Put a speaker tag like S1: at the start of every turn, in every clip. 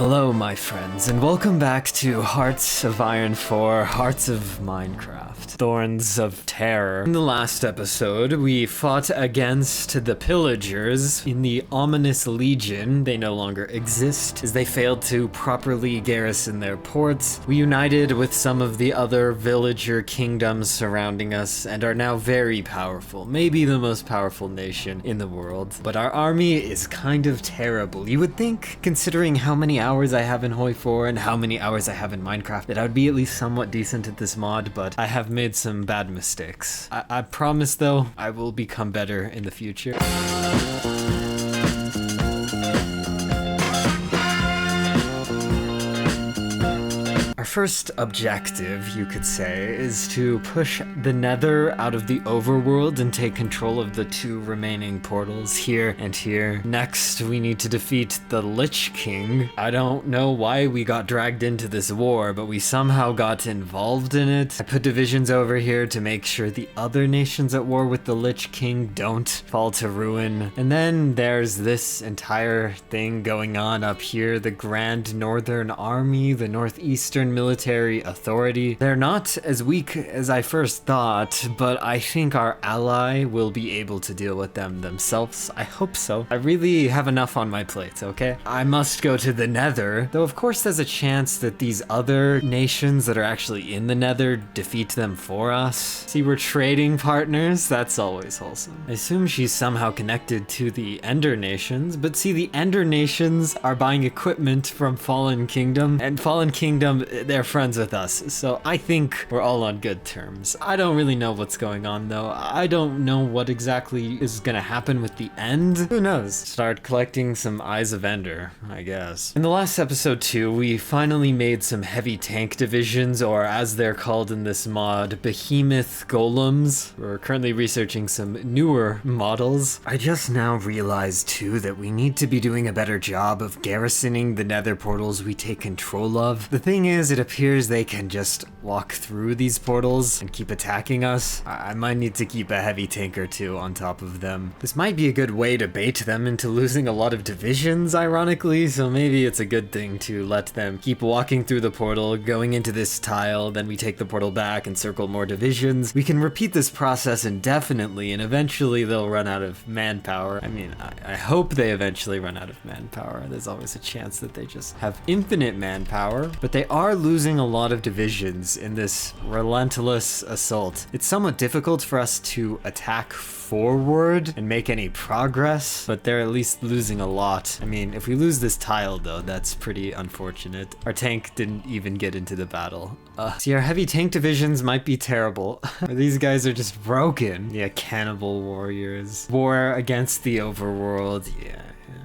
S1: Hello, my friends, and welcome back to Hearts of Iron 4, Hearts of Minecraft, Thorns of Terror. In the last episode, we fought against the pillagers in the ominous legion. They no longer exist, as they failed to properly garrison their ports. We united with some of the other villager kingdoms surrounding us, and are now very powerful, maybe the most powerful nation in the world. But our army is kind of terrible. You would think, considering how many hours I have in Hoi4 and how many hours I have in Minecraft, that I would be at least somewhat decent at this mod, but I have made some bad mistakes. I promise though, I will become better in the future. Our first objective, you could say, is to push the Nether out of the overworld and take control of the two remaining portals here and here. Next, we need to defeat the Lich King. I don't know why we got dragged into this war, but we somehow got involved in it. I put divisions over here to make sure the other nations at war with the Lich King don't fall to ruin. And then there's this entire thing going on up here, the Grand Northern Army, the Northeastern Military Authority. They're not as weak as I first thought, but I think our ally will be able to deal with them themselves. I hope so. I really have enough on my plate, okay? I must go to the Nether, though of course there's a chance that these other nations that are actually in the Nether defeat them for us. See, we're trading partners. That's always wholesome. I assume she's somehow connected to the Ender nations, but see, the Ender nations are buying equipment from Fallen Kingdom, and Fallen Kingdom, they're friends with us, so I think we're all on good terms. I don't really know what's going on though. I don't know what exactly is gonna happen with the end. Who knows? Start collecting some Eyes of Ender, I guess. In the last episode too, we finally made some heavy tank divisions, or as they're called in this mod, behemoth golems. We're currently researching some newer models. I just now realized too that we need to be doing a better job of garrisoning the Nether portals we take control of. The thing is, it appears they can just walk through these portals and keep attacking us. I might need to keep a heavy tank or two on top of them. This might be a good way to bait them into losing a lot of divisions, ironically, so maybe it's a good thing to let them keep walking through the portal, going into this tile, then we take the portal back and circle more divisions. We can repeat this process indefinitely, and eventually they'll run out of manpower. I mean, I hope they eventually run out of manpower. There's always a chance that they just have infinite manpower, but they are losing a lot of divisions in this relentless assault. It's somewhat difficult for us to attack forward and make any progress, but they're at least losing a lot. I mean, if we lose this tile though, that's pretty unfortunate. Our tank didn't even get into the battle. See, our heavy tank divisions might be terrible. These guys are just broken. Yeah, cannibal warriors. War against the overworld, yeah.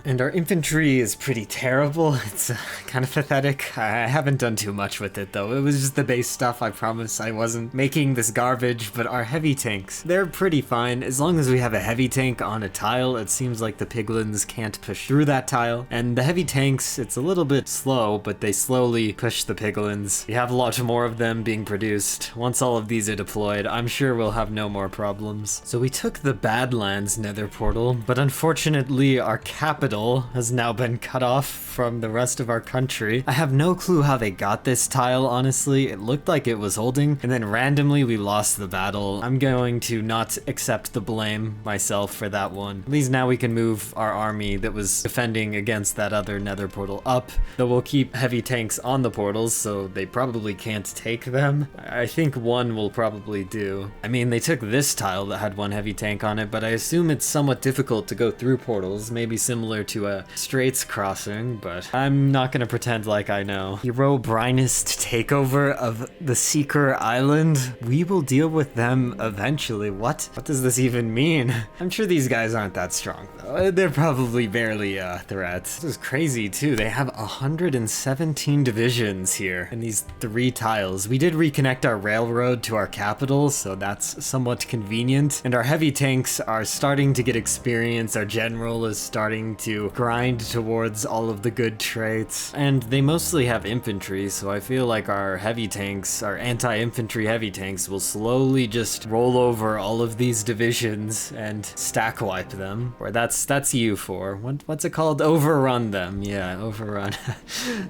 S1: And our infantry is pretty terrible. It's kind of pathetic. I haven't done too much with it though. It was just the base stuff, I promise. I wasn't making this garbage, but our heavy tanks, they're pretty fine. As long as we have a heavy tank on a tile, it seems like the piglins can't push through that tile. And the heavy tanks, it's a little bit slow, but they slowly push the piglins. We have a lot more of them being produced. Once all of these are deployed, I'm sure we'll have no more problems. So we took the Badlands Nether portal, but unfortunately our capital has now been cut off from the rest of our country. I have no clue how they got this tile, honestly. It looked like it was holding, and then randomly we lost the battle. I'm going to not accept the blame myself for that one. At least now we can move our army that was defending against that other Nether portal up, though we'll keep heavy tanks on the portals, so they probably can't take them. I think one will probably do. I mean, they took this tile that had one heavy tank on it, but I assume it's somewhat difficult to go through portals, maybe similar to a Straits crossing, but I'm not gonna pretend like I know. HEROBRINEist takeover of the Seeker Island? We will deal with them eventually. What? What does this even mean? I'm sure these guys aren't that strong though. They're probably barely a threat. This is crazy too. They have 117 divisions here in these 3 tiles. We did reconnect our railroad to our capital, so that's somewhat convenient. And our heavy tanks are starting to get experience. Our general is starting to to grind towards all of the good traits. And they mostly have infantry, so I feel like our heavy tanks, our anti-infantry heavy tanks, will slowly just roll over all of these divisions and stack wipe them. Or that's U4. What's it called? Overrun them. Yeah, overrun.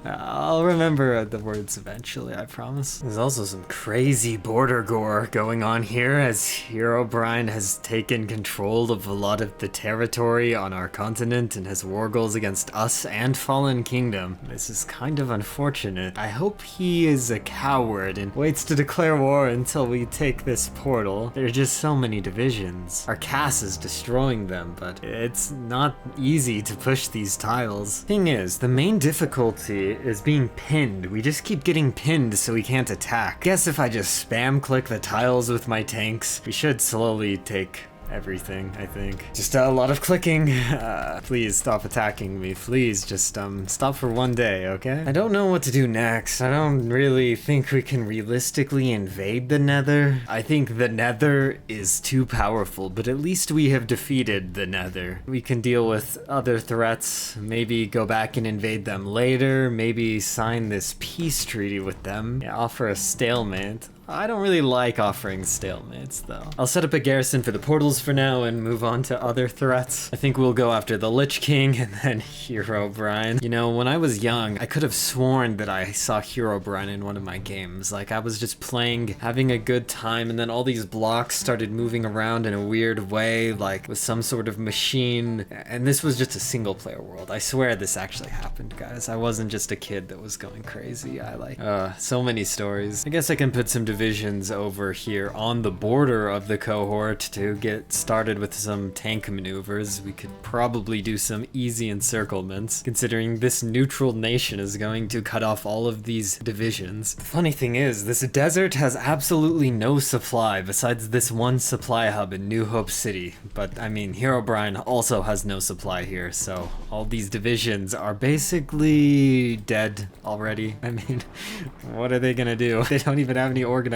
S1: I'll remember the words eventually, I promise. There's also some crazy border gore going on here as HEROBRINE has taken control of a lot of the territory on our continent and has war goals against us and Fallen Kingdom. This is kind of unfortunate. I hope he is a coward and waits to declare war until we take this portal. There are just so many divisions. Our Cass is destroying them, but it's not easy to push these tiles. Thing is, the main difficulty is being pinned. We just keep getting pinned so we can't attack. Guess if I just spam click the tiles with my tanks, we should slowly take everything, I think. Just a lot of clicking. Please stop attacking me. Please just stop for one day, okay? I don't know what to do next. I don't really think we can realistically invade the Nether. I think the Nether is too powerful, but at least we have defeated the Nether. We can deal with other threats, maybe go back and invade them later, maybe sign this peace treaty with them, offer a stalemate. I don't really like offering stalemates, though. I'll set up a garrison for the portals for now and move on to other threats. I think we'll go after the Lich King and then HEROBRINE. You know, when I was young, I could have sworn that I saw HEROBRINE in one of my games. Like, I was just playing, having a good time, and then all these blocks started moving around in a weird way, like with some sort of machine. And this was just a single-player world. I swear this actually happened, guys. I wasn't just a kid that was going crazy. So many stories. I guess I can put some divisions over here on the border of the cohort to get started with some tank maneuvers. We could probably do some easy encirclements, considering this neutral nation is going to cut off all of these divisions. The funny thing is, this desert has absolutely no supply besides this one supply hub in New Hope City. But I mean, HEROBRINE also has no supply here, so all these divisions are basically dead already. I mean, what are they gonna do? They don't even have any organization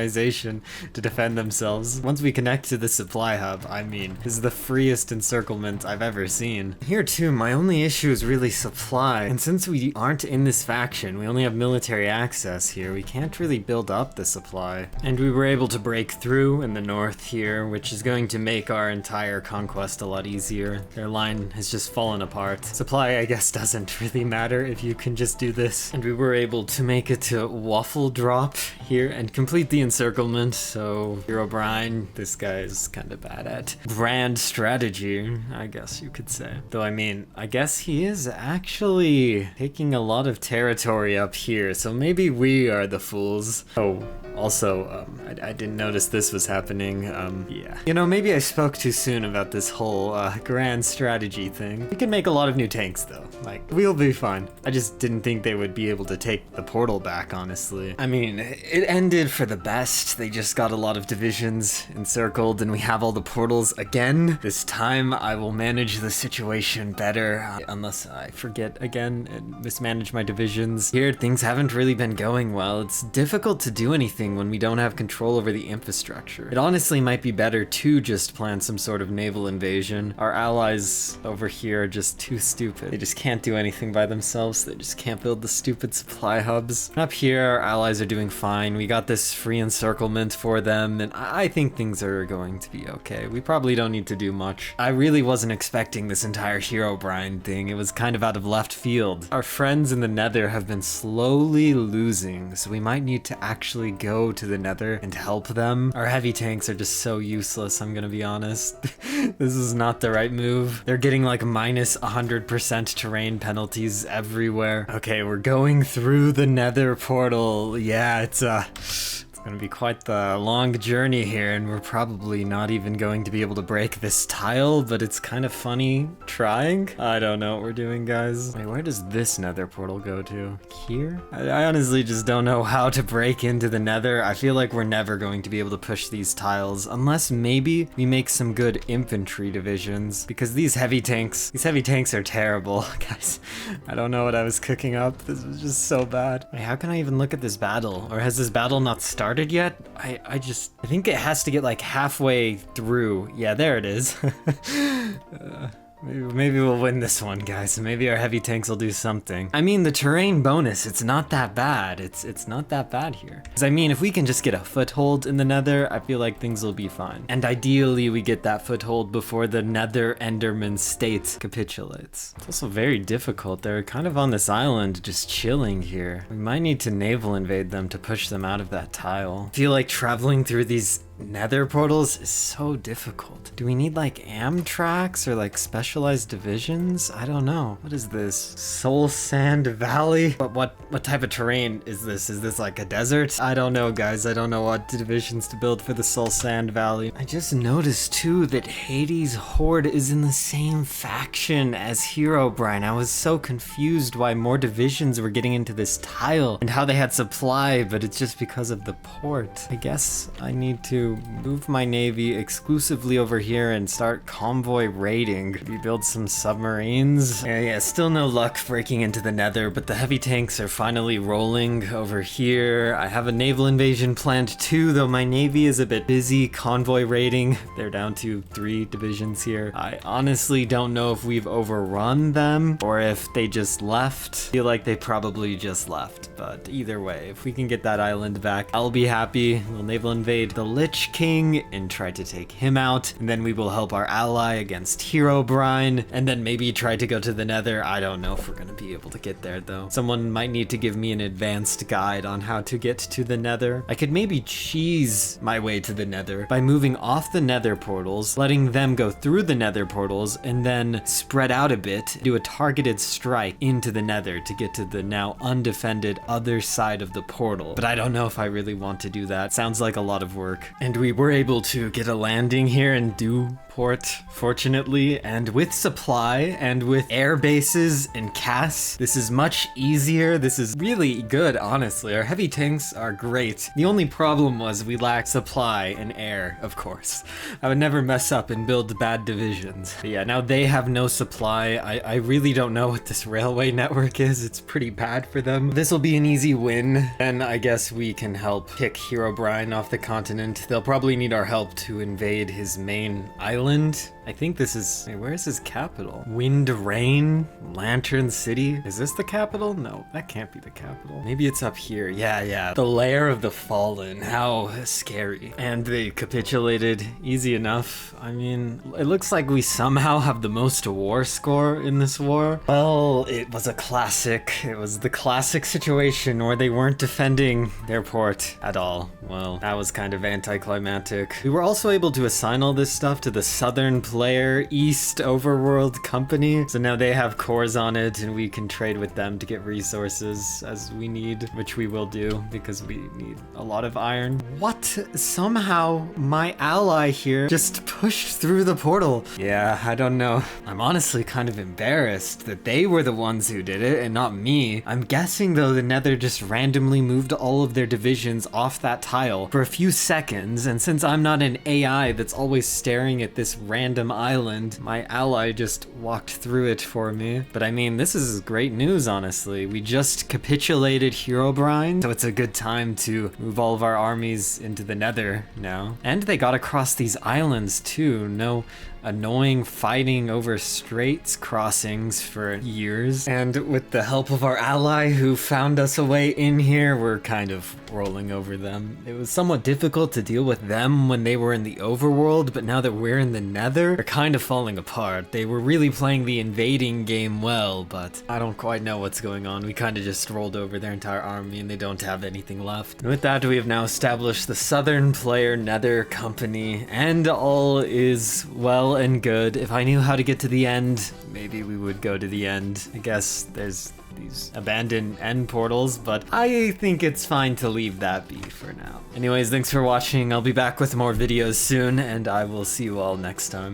S1: to defend themselves. Once we connect to the supply hub, I mean, this is the freest encirclement I've ever seen. Here too, my only issue is really supply. And since we aren't in this faction, we only have military access here, we can't really build up the supply. And we were able to break through in the north here, which is going to make our entire conquest a lot easier. Their line has just fallen apart. Supply, I guess, doesn't really matter if you can just do this. And we were able to make it to Waffle Drop here and complete the encirclement, so HEROBRINE, this guy is kind of bad at grand strategy, I guess you could say. Though, I mean, I guess he is actually taking a lot of territory up here, so maybe we are the fools. Oh, also, I didn't notice this was happening, yeah. You know, maybe I spoke too soon about this whole, grand strategy thing. We can make a lot of new tanks, though. Like, we'll be fine. I just didn't think they would be able to take the portal back, honestly. I mean, it ended for the best. They just got a lot of divisions encircled, and we have all the portals again. This time, I will manage the situation better, unless I forget again and mismanage my divisions. Here, things haven't really been going well. It's difficult to do anything when we don't have control over the infrastructure. It honestly might be better to just plan some sort of naval invasion. Our allies over here are just too stupid. They just can't do anything by themselves. They just can't build the stupid supply hubs. Up here, our allies are doing fine. We got this free encirclement for them, and I think things are going to be okay. We probably don't need to do much. I really wasn't expecting this entire HEROBRINE thing. It was kind of out of left field. Our friends in the Nether have been slowly losing, so we might need to actually go to the Nether and help them. Our heavy tanks are just so useless, I'm gonna be honest. This is not the right move. They're getting like minus 100% terrain penalties everywhere. Okay, we're going through the Nether portal. Yeah, it's gonna be quite the long journey here, and we're probably not even going to be able to break this tile, but it's kind of funny trying. I don't know what we're doing, guys. Wait, where does this Nether portal go to? Here? I honestly just don't know how to break into the Nether. I feel like we're never going to be able to push these tiles, unless maybe we make some good infantry divisions, because these heavy tanks are terrible. Guys, I don't know what I was cooking up. This was just so bad. Wait, how can I even look at this battle? Or has this battle not started yet? I think it has to get like halfway through. Yeah, there it is. Maybe we'll win this one, guys. Maybe our heavy tanks will do something. I mean, the terrain bonus, it's not that bad. It's not that bad here. 'Cause I mean, if we can just get a foothold in the Nether, I feel like things will be fine. And ideally, we get that foothold before the Nether Enderman state capitulates. It's also very difficult. They're kind of on this island, just chilling here. We might need to naval invade them to push them out of that tile. I feel like traveling through these Nether portals is so difficult. Do we need like Amtraks or like specialized divisions? I don't know. What is this? Soul Sand Valley? But what type of terrain is this? Is this like a desert? I don't know, guys. I don't know what divisions to build for the Soul Sand Valley. I just noticed too that Hades Horde is in the same faction as Herobrine. I was so confused why more divisions were getting into this tile and how they had supply, but it's just because of the port. I guess I need to move my navy exclusively over here and start convoy raiding. We build some submarines. Yeah, still no luck breaking into the Nether, but the heavy tanks are finally rolling over here. I have a naval invasion planned too, though my navy is a bit busy convoy raiding. They're down to 3 divisions here. I honestly don't know if we've overrun them or if they just left. I feel like they probably just left, but either way, if we can get that island back, I'll be happy. We'll naval invade the Lich King and try to take him out, and then we will help our ally against Herobrine, and then maybe try to go to the Nether. I don't know if we're gonna be able to get there though. Someone might need to give me an advanced guide on how to get to the Nether. I could maybe cheese my way to the Nether by moving off the Nether portals, letting them go through the Nether portals, and then spread out a bit, do a targeted strike into the Nether to get to the now undefended other side of the portal. But I don't know if I really want to do that. Sounds like a lot of work. And we were able to get a landing here and do port, fortunately, and with supply and with air bases and casts, this is much easier. This is really good, honestly. Our heavy tanks are great. The only problem was we lacked supply and air, of course. I would never mess up and build bad divisions. But yeah, now they have no supply. I really don't know what this railway network is. It's pretty bad for them. This will be an easy win, and I guess we can help kick Herobrine off the continent. They'll probably need our help to invade his main island. I think this is, wait, where is his capital? Wind Rain? Lantern City? Is this the capital? No, that can't be the capital. Maybe it's up here. Yeah. The Lair of the Fallen. How scary. And they capitulated easy enough. I mean, it looks like we somehow have the most war score in this war. Well, it was a classic. It was the classic situation where they weren't defending their port at all. Well, that was kind of anticlimactic. We were also able to assign all this stuff to the Southern Player East Overworld Company. So now they have cores on it and we can trade with them to get resources as we need, which we will do because we need a lot of iron. What? Somehow my ally here just pushed through the portal. Yeah, I don't know. I'm honestly kind of embarrassed that they were the ones who did it and not me. I'm guessing though the Nether just randomly moved all of their divisions off that tile for a few seconds, and since I'm not an AI that's always staring at this random island, my ally just walked through it for me. But I mean, this is great news, honestly. We just capitulated Herobrine, so it's a good time to move all of our armies into the Nether now. And they got across these islands too. No annoying fighting over straits crossings for years. And with the help of our ally who found us a way in here, we're kind of rolling over them. It was somewhat difficult to deal with them when they were in the overworld, but now that we're in the Nether, they're kind of falling apart. They were really playing the invading game well, but I don't quite know what's going on. We kind of just rolled over their entire army and they don't have anything left. And with that, we have now established the Southern Player Nether Company, and all is well and good. If I knew how to get to the end, maybe we would go to the end. I guess there's these abandoned end portals, but I think it's fine to leave that be for now. Anyways, thanks for watching. I'll be back with more videos soon, and I will see you all next time.